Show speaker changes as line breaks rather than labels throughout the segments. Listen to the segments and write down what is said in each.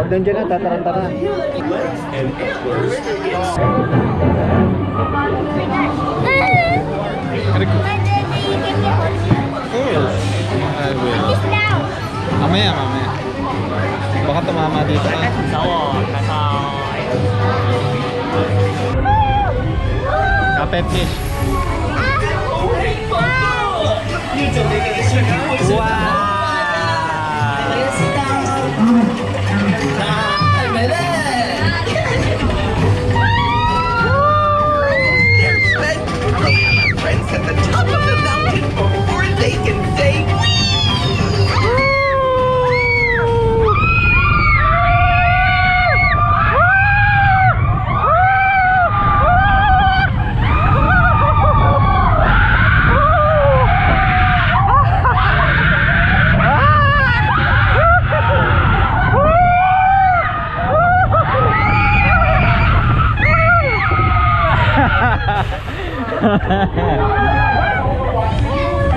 nandiyan na, tataranta na. I will. Mamaya. Baka tumama dito ka. Kapet fish. Wow!
Friends at the top of the mountain before they can say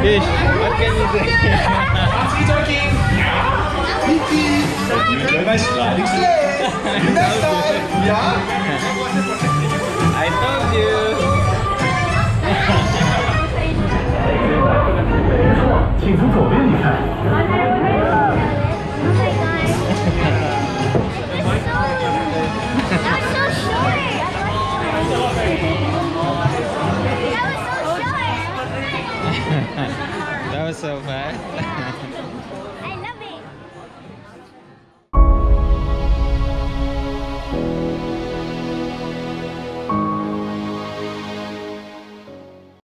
Fish, what can you say?
Nice riding Sleighs. Next time, yeah?
I told you. That was so fast.